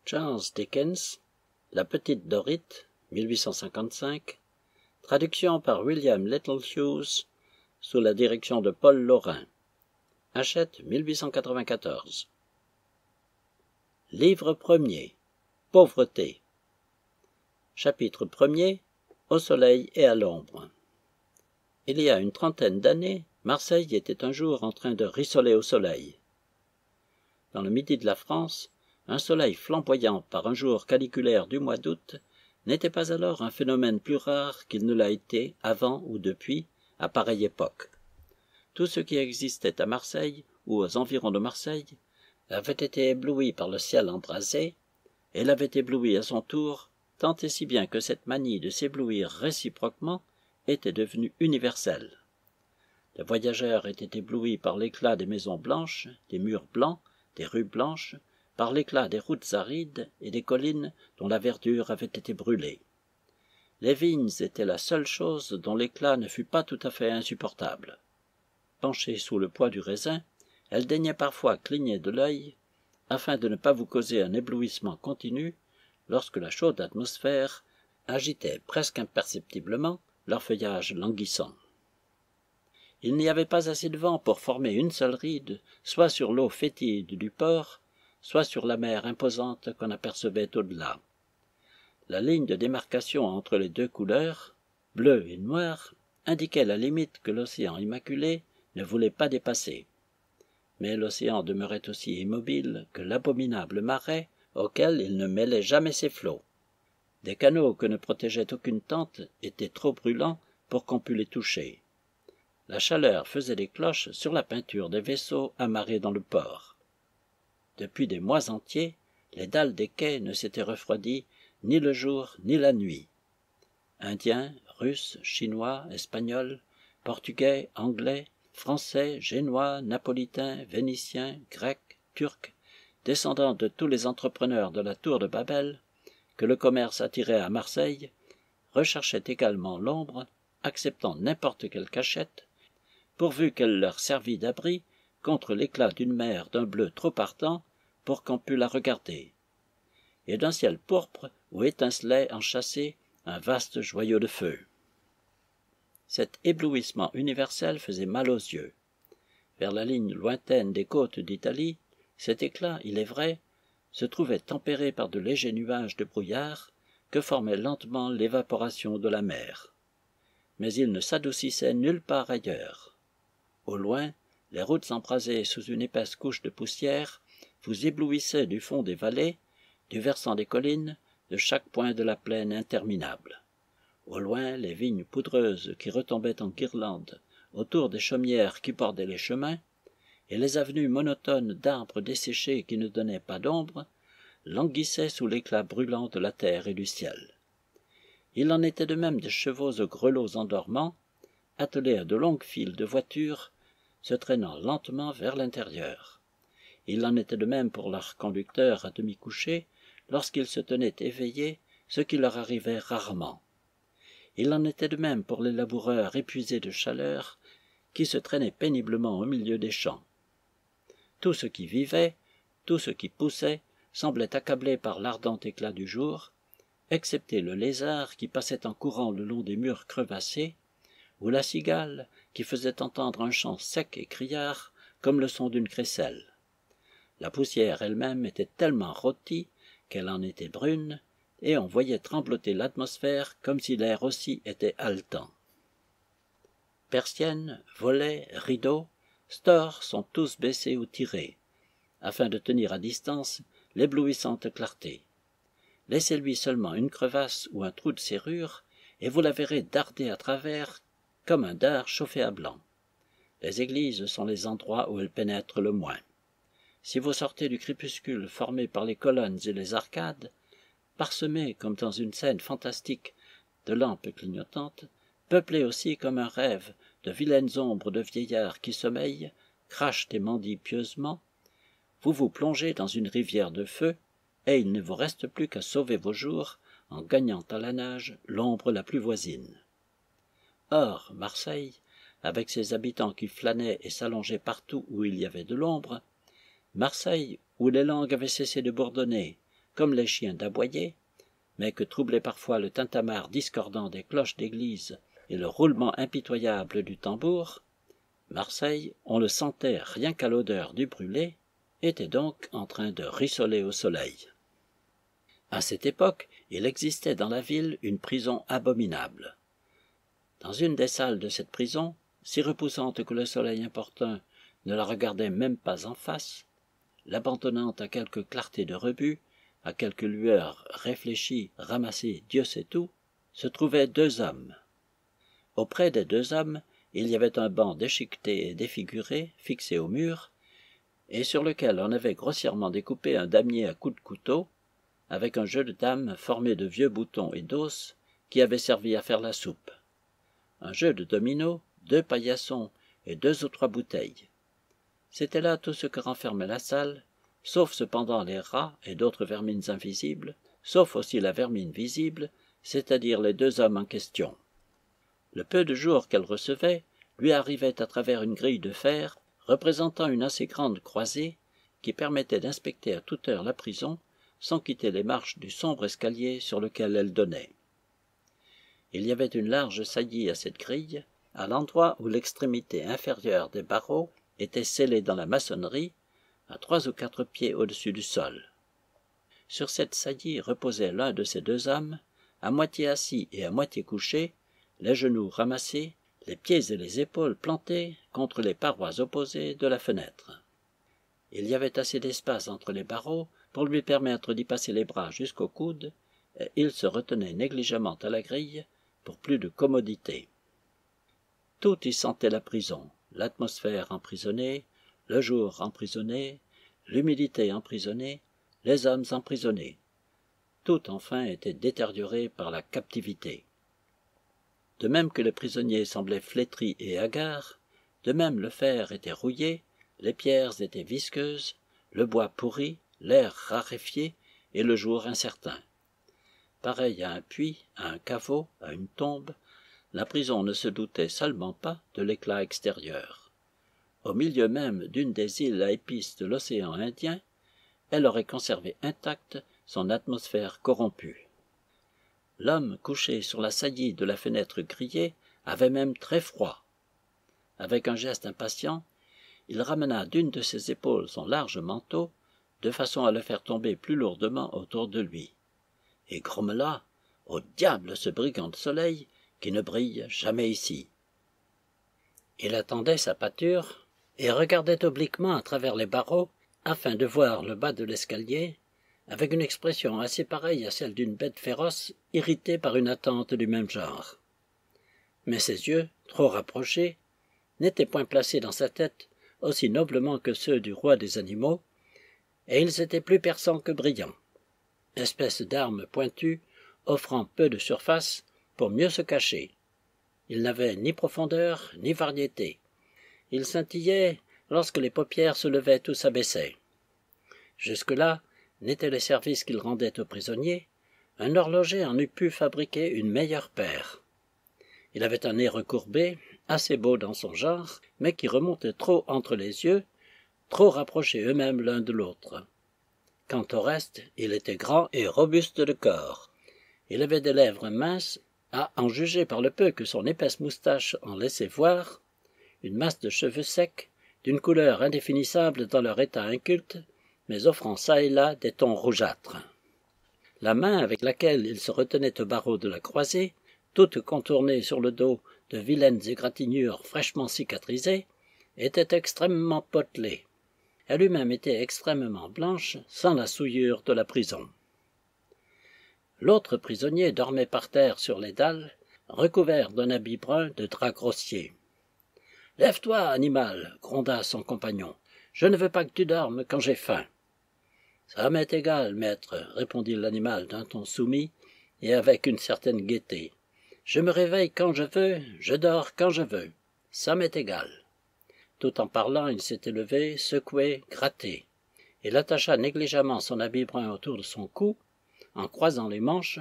Charles Dickens, La petite Dorrit, 1855, traduction par William Littlehughes, sous la direction de Paul Laurin. Hachette, 1894. Livre premier. Pauvreté. Chapitre 1er. Au soleil et à l'ombre. Il y a une trentaine d'années, Marseille était un jour en train de rissoler au soleil. Dans le midi de la France, un soleil flamboyant par un jour caniculaire du mois d'août n'était pas alors un phénomène plus rare qu'il ne l'a été avant ou depuis, à pareille époque. Tout ce qui existait à Marseille ou aux environs de Marseille avait été ébloui par le ciel embrasé, et l'avait ébloui à son tour, tant et si bien que cette manie de s'éblouir réciproquement était devenue universelle. Les voyageurs étaient éblouis par l'éclat des maisons blanches, des murs blancs, des rues blanches, par l'éclat des routes arides et des collines dont la verdure avait été brûlée. Les vignes étaient la seule chose dont l'éclat ne fût pas tout à fait insupportable. Penchées sous le poids du raisin, elles daignaient parfois cligner de l'œil, afin de ne pas vous causer un éblouissement continu, lorsque la chaude atmosphère agitait presque imperceptiblement leur feuillage languissant. Il n'y avait pas assez de vent pour former une seule ride, soit sur l'eau fétide du port, soit sur la mer imposante qu'on apercevait au-delà. La ligne de démarcation entre les deux couleurs, bleu et noir, indiquait la limite que l'océan immaculé ne voulait pas dépasser. Mais l'océan demeurait aussi immobile que l'abominable marais auquel il ne mêlait jamais ses flots. Des canaux que ne protégeait aucune tente étaient trop brûlants pour qu'on pût les toucher. La chaleur faisait des cloches sur la peinture des vaisseaux amarrés dans le port. Depuis des mois entiers, les dalles des quais ne s'étaient refroidies ni le jour ni la nuit. Indiens, Russes, Chinois, Espagnols, Portugais, Anglais, Français, Génois, Napolitains, Vénitiens, Grecs, Turcs, descendants de tous les entrepreneurs de la tour de Babel, que le commerce attirait à Marseille, recherchaient également l'ombre, acceptant n'importe quelle cachette, pourvu qu'elle leur servît d'abri contre l'éclat d'une mer d'un bleu trop ardent pour qu'on pût la regarder, et d'un ciel pourpre où étincelait enchâssé un vaste joyau de feu. Cet éblouissement universel faisait mal aux yeux. Vers la ligne lointaine des côtes d'Italie, cet éclat, il est vrai, se trouvait tempéré par de légers nuages de brouillard que formait lentement l'évaporation de la mer. Mais il ne s'adoucissait nulle part ailleurs. Au loin, les routes embrasées sous une épaisse couche de poussière vous éblouissaient du fond des vallées, du versant des collines, de chaque point de la plaine interminable. Au loin, les vignes poudreuses qui retombaient en guirlandes autour des chaumières qui bordaient les chemins, et les avenues monotones d'arbres desséchés qui ne donnaient pas d'ombre, languissaient sous l'éclat brûlant de la terre et du ciel. Il en était de même des chevaux aux grelots endormants, attelés à de longues files de voitures, se traînant lentement vers l'intérieur. Il en était de même pour leurs conducteurs à demi couchés, lorsqu'ils se tenaient éveillés, ce qui leur arrivait rarement. Il en était de même pour les laboureurs épuisés de chaleur, qui se traînaient péniblement au milieu des champs. Tout ce qui vivait, tout ce qui poussait, semblait accablé par l'ardent éclat du jour, excepté le lézard qui passait en courant le long des murs crevassés, ou la cigale qui faisait entendre un chant sec et criard comme le son d'une crécelle. La poussière elle-même était tellement rôtie qu'elle en était brune, et on voyait trembloter l'atmosphère comme si l'air aussi était haletant. Persiennes, volets, rideaux, stores sont tous baissés ou tirés, afin de tenir à distance l'éblouissante clarté. Laissez-lui seulement une crevasse ou un trou de serrure, et vous la verrez darder à travers comme un dard chauffé à blanc. Les églises sont les endroits où elle pénètre le moins. Si vous sortez du crépuscule formé par les colonnes et les arcades, parsemées comme dans une scène fantastique de lampes clignotantes, peuplées aussi comme un rêve de vilaines ombres de vieillards qui sommeillent, crachent et mendient pieusement, vous vous plongez dans une rivière de feu, et il ne vous reste plus qu'à sauver vos jours en gagnant à la nage l'ombre la plus voisine. Or, Marseille, avec ses habitants qui flânaient et s'allongeaient partout où il y avait de l'ombre, Marseille, où les langues avaient cessé de bourdonner, comme les chiens d'aboyer, mais que troublait parfois le tintamarre discordant des cloches d'église et le roulement impitoyable du tambour, Marseille, on le sentait rien qu'à l'odeur du brûlé, était donc en train de rissoler au soleil. À cette époque, il existait dans la ville une prison abominable. Dans une des salles de cette prison, si repoussante que le soleil importun ne la regardait même pas en face, l'abandonnant à quelque clarté de rebut, à quelque lueur réfléchie, ramassée Dieu sait où, se trouvaient deux hommes. Auprès des deux hommes, il y avait un banc déchiqueté et défiguré, fixé au mur, et sur lequel on avait grossièrement découpé un damier à coups de couteau, avec un jeu de dames formé de vieux boutons et d'os qui avait servi à faire la soupe. Un jeu de dominos, 2 paillassons et 2 ou 3 bouteilles. C'était là tout ce que renfermait la salle, sauf cependant les rats et d'autres vermines invisibles, sauf aussi la vermine visible, c'est-à-dire les deux hommes en question. Le peu de jour qu'elle recevait lui arrivait à travers une grille de fer représentant une assez grande croisée qui permettait d'inspecter à toute heure la prison sans quitter les marches du sombre escalier sur lequel elle donnait. Il y avait une large saillie à cette grille, à l'endroit où l'extrémité inférieure des barreaux était scellée dans la maçonnerie, à 3 ou 4 pieds au-dessus du sol. Sur cette saillie reposait l'un de ces deux hommes, à moitié assis et à moitié couché, les genoux ramassés, les pieds et les épaules plantés contre les parois opposées de la fenêtre. Il y avait assez d'espace entre les barreaux pour lui permettre d'y passer les bras jusqu'au coude, et il se retenait négligemment à la grille pour plus de commodité. Tout y sentait la prison, l'atmosphère emprisonnée, le jour emprisonné, l'humidité emprisonnée, les hommes emprisonnés. Tout enfin était détérioré par la captivité. De même que les prisonniers semblaient flétris et hagards, de même le fer était rouillé, les pierres étaient visqueuses, le bois pourri, l'air raréfié et le jour incertain. Pareil à un puits, à un caveau, à une tombe, la prison ne se doutait seulement pas de l'éclat extérieur. Au milieu même d'une des îles à épices de l'océan Indien, elle aurait conservé intacte son atmosphère corrompue. L'homme couché sur la saillie de la fenêtre grillée avait même très froid. Avec un geste impatient, il ramena d'une de ses épaules son large manteau, de façon à le faire tomber plus lourdement autour de lui, et grommela « Au diable ce brigand de soleil qui ne brille jamais ici !» Il attendait sa pâture et regardait obliquement à travers les barreaux afin de voir le bas de l'escalier, avec une expression assez pareille à celle d'une bête féroce irritée par une attente du même genre. Mais ses yeux, trop rapprochés, n'étaient point placés dans sa tête aussi noblement que ceux du roi des animaux, et ils étaient plus perçants que brillants, espèce d'arme pointue offrant peu de surface pour mieux se cacher. Ils n'avaient ni profondeur ni variété. Ils scintillaient lorsque les paupières se levaient ou s'abaissaient. Jusque-là n'étaient les services qu'ils rendaient aux prisonniers, un horloger en eût pu fabriquer une meilleure paire. Il avait un nez recourbé, assez beau dans son genre, mais qui remontait trop entre les yeux, trop rapprochés eux-mêmes l'un de l'autre. Quant au reste, il était grand et robuste de corps. Il avait des lèvres minces, à en juger par le peu que son épaisse moustache en laissait voir, une masse de cheveux secs, d'une couleur indéfinissable dans leur état inculte, mais offrant çà et là des tons rougeâtres. La main avec laquelle il se retenait au barreau de la croisée, toute contournée sur le dos de vilaines égratignures fraîchement cicatrisées, était extrêmement potelée. Elle eût-même été extrêmement blanche, sans la souillure de la prison. L'autre prisonnier dormait par terre sur les dalles, recouvert d'un habit brun de drap grossier. « Lève-toi, animal !» gronda son compagnon. « Je ne veux pas que tu dormes quand j'ai faim. »« Ça m'est égal, maître, » répondit l'animal d'un ton soumis et avec une certaine gaieté. « Je me réveille quand je veux, je dors quand je veux. Ça m'est égal. » Tout en parlant, il s'était levé, secoué, gratté. Il attacha négligemment son habit brun autour de son cou, en croisant les manches,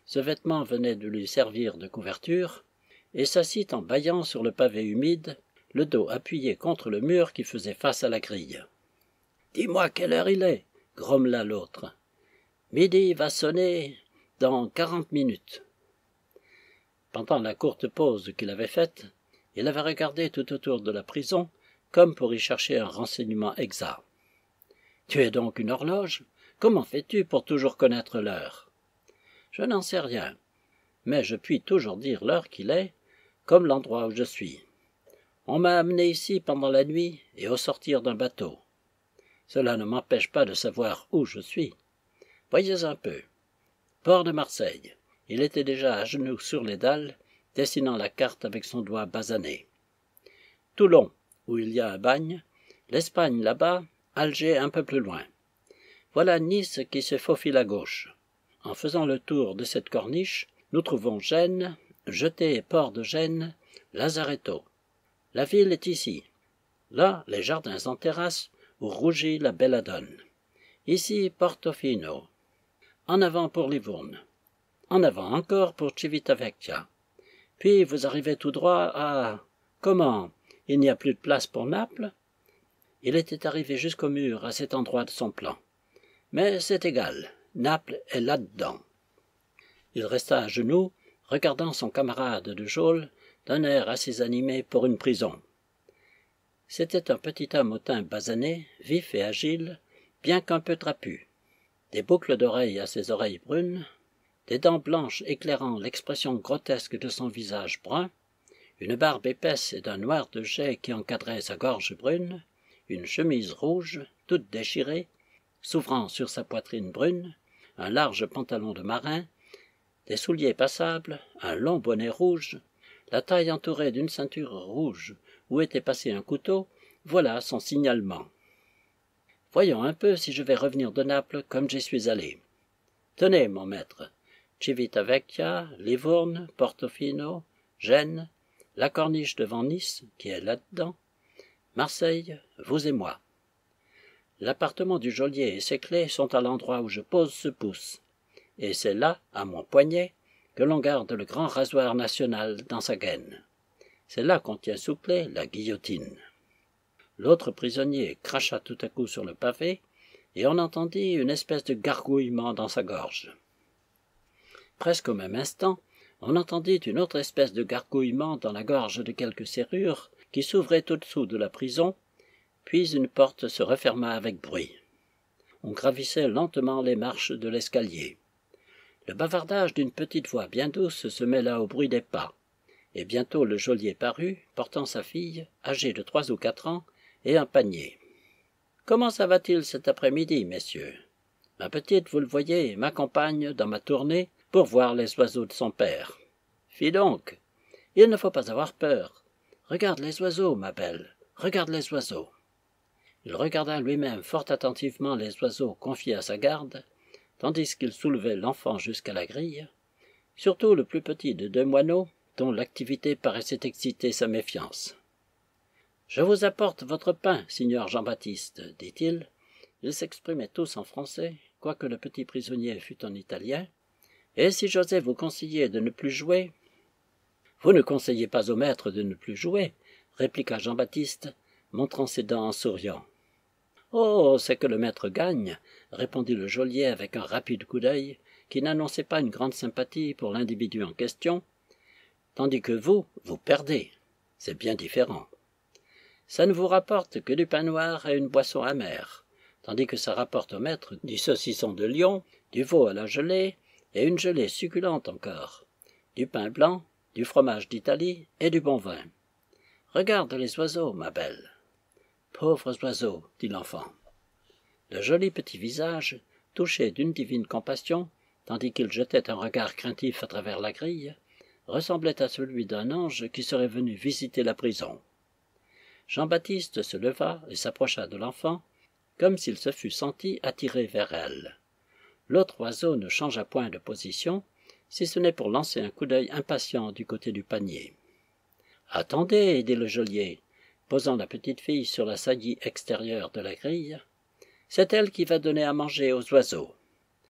ce vêtement venait de lui servir de couverture, et s'assit en bâillant sur le pavé humide, le dos appuyé contre le mur qui faisait face à la grille. « Dis-moi quelle heure il est » grommela l'autre. Midi va sonner dans 40 minutes. » Pendant la courte pause qu'il avait faite, il avait regardé tout autour de la prison, comme pour y chercher un renseignement exact. « Tu es donc une horloge? Comment fais-tu pour toujours connaître l'heure? »« Je n'en sais rien, mais je puis toujours dire l'heure qu'il est, comme l'endroit où je suis. On m'a amené ici pendant la nuit et au sortir d'un bateau. Cela ne m'empêche pas de savoir où je suis. Voyez un peu. Port de Marseille. » Il était déjà à genoux sur les dalles, dessinant la carte avec son doigt basané. « Toulon, où il y a un bagne. L'Espagne là-bas. Alger un peu plus loin. Voilà Nice qui se faufile à gauche. En faisant le tour de cette corniche, nous trouvons Gênes, Jeté, port de Gênes, Lazaretto. La ville est ici. Là, les jardins en terrasse où rougit la belladone. Ici, Portofino. En avant pour Livourne. En avant encore pour Civitavecchia. Puis vous arrivez tout droit à... Comment? Il n'y a plus de place pour Naples? » Il était arrivé jusqu'au mur à cet endroit de son plan. Mais c'est égal, Naples est là-dedans. Il resta à genoux, regardant son camarade de geôle d'un air assez animé pour une prison. C'était un petit homme au teint basané, vif et agile, bien qu'un peu trapu. Des boucles d'oreilles à ses oreilles brunes, des dents blanches éclairant l'expression grotesque de son visage brun, une barbe épaisse et d'un noir de jais qui encadrait sa gorge brune, une chemise rouge, toute déchirée, s'ouvrant sur sa poitrine brune, un large pantalon de marin, des souliers passables, un long bonnet rouge, la taille entourée d'une ceinture rouge où était passé un couteau, voilà son signalement. Voyons un peu si je vais revenir de Naples comme j'y suis allé. Tenez, mon maître, Civitavecchia, Livourne, Portofino, Gênes, la corniche devant Nice, qui est là-dedans, Marseille, vous et moi. L'appartement du geôlier et ses clés sont à l'endroit où je pose ce pouce, et c'est là, à mon poignet, que l'on garde le grand rasoir national dans sa gaine. C'est là qu'on tient souplée la guillotine. » L'autre prisonnier cracha tout à coup sur le pavé, et on entendit une espèce de gargouillement dans sa gorge. Presque au même instant, on entendit une autre espèce de gargouillement dans la gorge de quelque serrure qui s'ouvrait au-dessous de la prison, puis une porte se referma avec bruit. On gravissait lentement les marches de l'escalier. Le bavardage d'une petite voix bien douce se mêla au bruit des pas, et bientôt le geôlier parut, portant sa fille, âgée de 3 ou 4 ans, et un panier. « Comment ça va-t-il cet après-midi, messieurs? Ma petite, vous le voyez, m'accompagne dans ma tournée pour voir les oiseaux de son père. Fi donc, il ne faut pas avoir peur. Regarde les oiseaux, ma belle, regarde les oiseaux. » Il regarda lui-même fort attentivement les oiseaux confiés à sa garde, tandis qu'il soulevait l'enfant jusqu'à la grille, surtout le plus petit de 2 moineaux, dont l'activité paraissait exciter sa méfiance. « Je vous apporte votre pain, signor Jean-Baptiste, » dit-il. Ils s'exprimaient tous en français, quoique le petit prisonnier fût en italien. « Et si j'osais vous conseiller de ne plus jouer... »« Vous ne conseillez pas au maître de ne plus jouer, » répliqua Jean-Baptiste, montrant ses dents en souriant. « Oh, c'est que le maître gagne, » répondit le geôlier avec un rapide coup d'œil, qui n'annonçait pas une grande sympathie pour l'individu en question, tandis que vous perdez. C'est bien différent. Ça ne vous rapporte que du pain noir et une boisson amère, tandis que ça rapporte au maître du saucisson de Lyon, du veau à la gelée, et une gelée succulente encore, du pain blanc, du fromage d'Italie et du bon vin. Regarde les oiseaux, ma belle. »« Pauvres oiseaux, » dit l'enfant. Le joli petit visage, touché d'une divine compassion, tandis qu'il jetait un regard craintif à travers la grille, ressemblait à celui d'un ange qui serait venu visiter la prison. Jean-Baptiste se leva et s'approcha de l'enfant, comme s'il se fût senti attiré vers elle. L'autre oiseau ne changea point de position, si ce n'est pour lancer un coup d'œil impatient du côté du panier. « Attendez, » dit le geôlier, posant la petite fille sur la saillie extérieure de la grille. « C'est elle qui va donner à manger aux oiseaux. »